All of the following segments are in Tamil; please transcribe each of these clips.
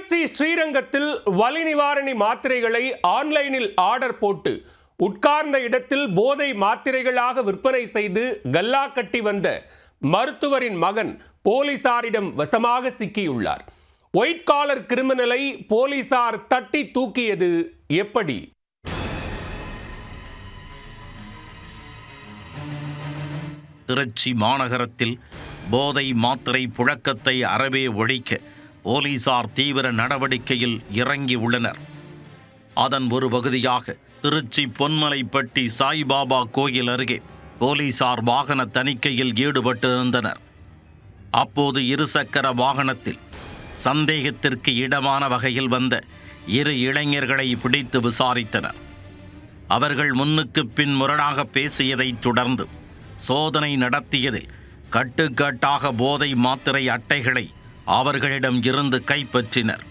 திருச்சி ஸ்ரீரங்கத்தில் வலி நிவாரணி மாத்திரைகளை ஆன்லைனில் ஆர்டர் போட்டு உட்கார்ந்த இடத்தில் போதை மாத்திரைகளாக விற்பனை செய்து கல்லா கட்டி வந்த மருத்துவரின் மகன் போலீசாரிடம் வசமாக சிக்கியுள்ளார். ஒயிட் காலர் கிரிமினலை போலீசார் தட்டி தூக்கியது எப்படி? திருச்சி மாநகரத்தில் போதை மாத்திரை புழக்கத்தை அறவே ஒழிக்க போலீசார் தீவிர நடவடிக்கையில் இறங்கி உள்ளனர். அதன் ஒரு பகுதியாக திருச்சி பொன்மலைப்பட்டி சாய்பாபா கோயில் அருகே போலீசார் வாகன தணிக்கையில் ஈடுபட்டிருந்தனர். அப்போது இருசக்கர வாகனத்தில் சந்தேகத்திற்கு இடமான வகையில் வந்த இரு இளைஞர்களை பிடித்து விசாரித்தனர். அவர்கள் முன்னுக்கு பின் முரணாக பேசியதைத் தொடர்ந்து சோதனை நடத்தியதில் கட்டுக்கட்டாக போதை மாத்திரை அட்டைகளை அவர்களிடம் இருந்து கைப்பற்றினர்.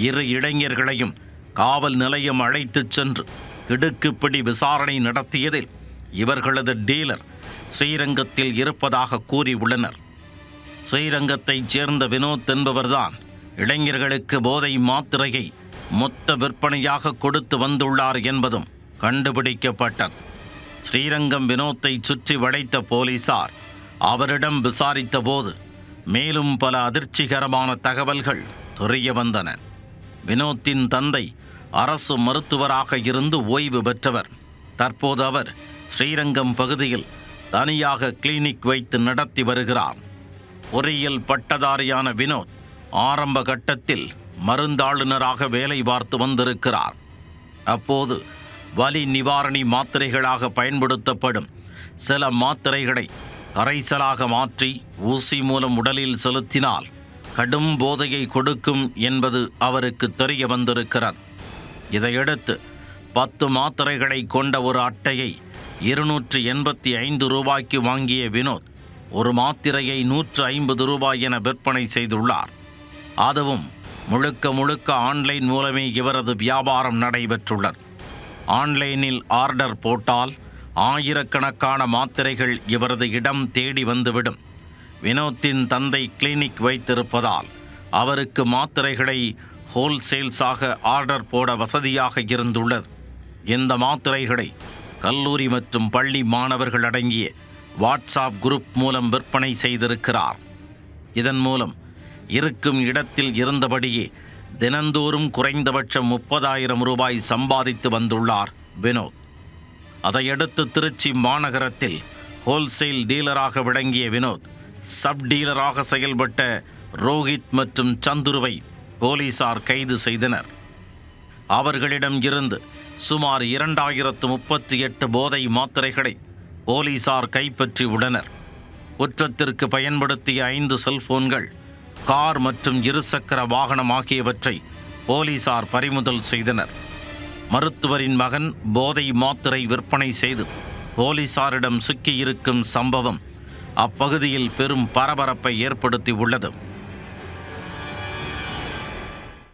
இரு இளைஞர்களையும் காவல் நிலையம் அழைத்துச் சென்று கிடுக்குப்பிடி விசாரணை நடத்தியதில் இவர்களது டீலர் ஸ்ரீரங்கத்தில் இருப்பதாக கூறியுள்ளனர். ஸ்ரீரங்கத்தைச் சேர்ந்த வினோத் என்பவர்தான் இளைஞர்களுக்கு போதை மாத்திரையை மொத்த விற்பனையாக கொடுத்து வந்துள்ளார் என்பதும் கண்டுபிடிக்கப்பட்டது. ஸ்ரீரங்கம் வினோத்தை சுற்றி வளைத்த போலீசார் அவரிடம் விசாரித்த போது மேலும் பல அதிர்ச்சிகரமான தகவல்கள் தெரிய வந்தன. வினோத்தின் தந்தை அரசு மருத்துவராக இருந்து ஓய்வு பெற்றவர். தற்போது அவர் ஸ்ரீரங்கம் பகுதியில் தனியாக கிளினிக் வைத்து நடத்தி வருகிறார். பொறியியல் பட்டதாரியான வினோத் ஆரம்ப கட்டத்தில் மருந்தாளுநராக வேலை பார்த்து வந்திருக்கிறார். அப்போது வலி நிவாரணி மாத்திரைகளாக பயன்படுத்தப்படும் சில மாத்திரைகளை கரைசலாக மாற்றி ஊசி மூலம் உடலில் செலுத்தினால் கடும் போதையை கொடுக்கும் என்பது அவருக்கு தெரிய வந்திருக்கிறது. இதையடுத்து 10 மாத்திரைகளை கொண்ட ஒரு அட்டையை 285 ரூபாய்க்கு வாங்கிய வினோத் ஒரு மாத்திரையை 150 ரூபாய் என விற்பனை செய்துள்ளார். அதுவும் முழுக்க ஆன்லைன் மூலமே இவரது வியாபாரம் நடைபெற்றுள்ளது. ஆன்லைனில் ஆர்டர் போட்டால் ஆயிரக்கணக்கான மாத்திரைகள் இவரது இடம் தேடி வந்துவிடும். வினோத்தின் தந்தை கிளினிக் வைத்திருப்பதால் அவருக்கு மாத்திரைகளை ஹோல்சேல்ஸாக ஆர்டர் போட வசதியாக இருந்துள்ளது. இந்த மாத்திரைகளை கல்லூரி மற்றும் பள்ளி மாணவர்கள் அடங்கிய வாட்ஸ்அப் குரூப் மூலம் விற்பனை செய்திருக்கிறார். இதன் மூலம் இருக்கும் இடத்தில் இருந்தபடியே தினந்தோறும் குறைந்தபட்சம் 30,000 ரூபாய் சம்பாதித்து வந்துள்ளார் வினோத். அதையடுத்து திருச்சி மாநகரத்தில் ஹோல்சேல் டீலராக விளங்கிய வினோத் சப் டீலராக செயல்பட்ட ரோஹித் மற்றும் சந்துருவை போலீசார் கைது செய்தனர். அவர்களிடம் இருந்து சுமார் 2038 போதை மாத்திரைகளை போலீசார் கைப்பற்றி உள்ளனர். குற்றத்திற்கு பயன்படுத்திய 5 செல்போன்கள், கார் மற்றும் இருசக்கர வாகனம் ஆகியவற்றை போலீசார் பறிமுதல் செய்தனர். மருத்துவரின் மகன் போதை மாத்திரை விற்பனை செய்து போலீசாரிடம் சிக்கியிருக்கும் சம்பவம் அப்பகுதியில் பெரும் பரபரப்பை ஏற்படுத்தி உள்ளது.